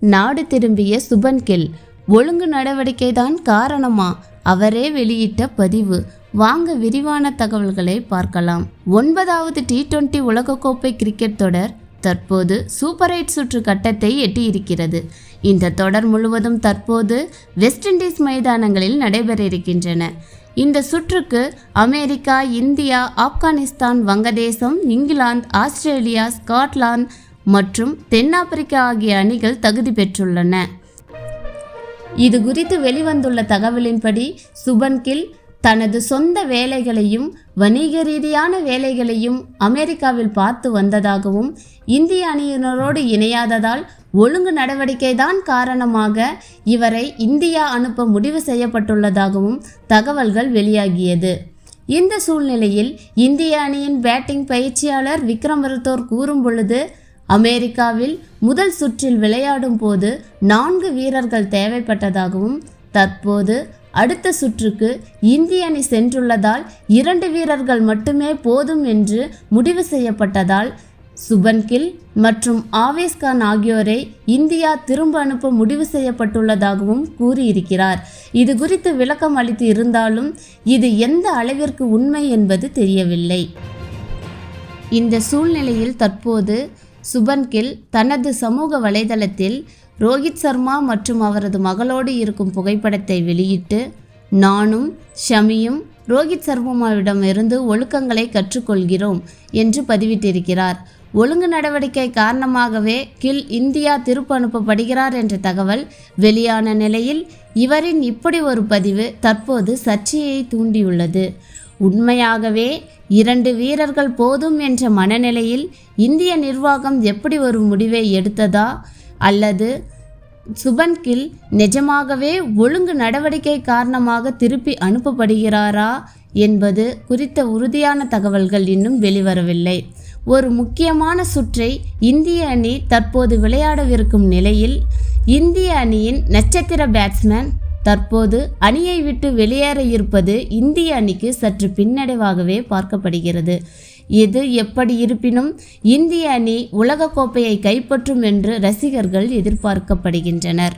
நாடு திரும்பிய சுபன் கில். ஒழுங்கு நடவடிக்கைதான் காரணமா? அவரே வெளியிட்ட பதிவு. வாங்க விரிவான தகவல்களை பார்க்கலாம். 9வது T20 உலகக்கோப்பை கிரிக்கெட் தொடர் தற்போது சூப்பர் 8 சுற்று கட்டத்தை எட்டியிருக்கிறது. இந்த தொடர் முழுவதும் தற்போது வெஸ்ட் இண்டீஸ் மைதானங்களில் நடைபெற இருக்கின்றன. இந்த சுற்றுக்கு அமெரிக்கா, இந்தியா, ஆப்கானிஸ்தான், வங்கதேசம், இங்கிலாந்து, ஆஸ்திரேலியா, ஸ்காட்லாந்து மற்றும் தென்னாப்பிரிக்கா ஆகிய அணிகள் தகுதி பெற்றுள்ளன. இது குறித்து வெளிவந்துள்ள தகவலின்படி சுபன் கில் தனது சொந்த வேலைகளையும் வணிக ரீதியான வேலைகளையும் அமெரிக்காவில் பார்த்து வந்ததாகவும், இந்திய அணியினரோடு இணையாததால் ஒழுங்கு நடவடிக்கை தான் காரணமாக இவரை இந்தியா அனுப்ப முடிவு செய்யப்பட்டுள்ளதாகவும் தகவல்கள் வெளியாகியது. இந்த சூழ்நிலையில் இந்திய அணியின் பேட்டிங் பயிற்சியாளர் விக்ரம் ரத்தோர் கூறும் பொழுது, அமெரிக்காவில் முதல் சுற்றில் விளையாடும் போது 4 வீரர்கள் தேவைப்பட்டதாகவும், தற்போது அடுத்த சுற்றுக்கு இந்திய அணி சென்றுள்ளதால் 2 வீரர்கள் மட்டுமே போதும் என்று முடிவு செய்யப்பட்டதால் சுபன் கில் மற்றும் ஆவேஸ் கான் ஆகியோரை இந்தியா திரும்ப அனுப்ப முடிவு செய்யப்பட்டுள்ளதாகவும் கூறியிருக்கிறார். இது குறித்து விளக்கம் அளித்து இருந்தாலும் இது எந்த அளவிற்கு உண்மை என்பது தெரியவில்லை. இந்த சூழ்நிலையில் தற்போது சுபன் கில் தனது சமூக வலைதளத்தில் ரோஹித் சர்மா மற்றும் அவரது மகளோடு இருக்கும் புகைப்படத்தை வெளியிட்டு, நானும் ஷமியும் ரோஹித் சர்மாவிடமிருந்து ஒழுக்கங்களை கற்றுக்கொள்கிறோம் என்று பதிவிட்டிருக்கிறார். ஒழுங்கு நடவடிக்கை காரணமாகவே கில் இந்தியா திருப்ப அனுப்பப்படுகிறார் என்ற தகவல் வெளியான நிலையில் இவரின் இப்படி ஒரு பதிவு தற்போது சர்ச்சையை தூண்டியுள்ளது. உண்மையாகவே 2 வீரர்கள் போதும் என்ற மனநிலையில் இந்திய நிர்வாகம் எப்படி ஒரு முடிவை எடுத்ததா, அல்லது சுபன் கில் நிஜமாகவே ஒழுங்கு நடவடிக்கை காரணமாக திருப்பி அனுப்பப்படுகிறாரா என்பது குறித்த உறுதியான தகவல்கள் இன்னும் வெளிவரவில்லை. ஒரு முக்கியமான சுற்றை இந்திய அணி தற்போது விளையாடவிருக்கும் நிலையில் இந்திய அணியின் நட்சத்திர பேட்ஸ்மேன் தற்போது அணியை விட்டு வெளியேற இருப்பது இந்திய அணிக்கு சற்று பின்னடைவாகவே பார்க்கப்படுகிறது. எது எப்படி இருப்பினும் இந்திய அணி உலகக்கோப்பையை கைப்பற்றும் என்று ரசிகர்கள் எதிர்பார்க்கப்படுகின்றனர்.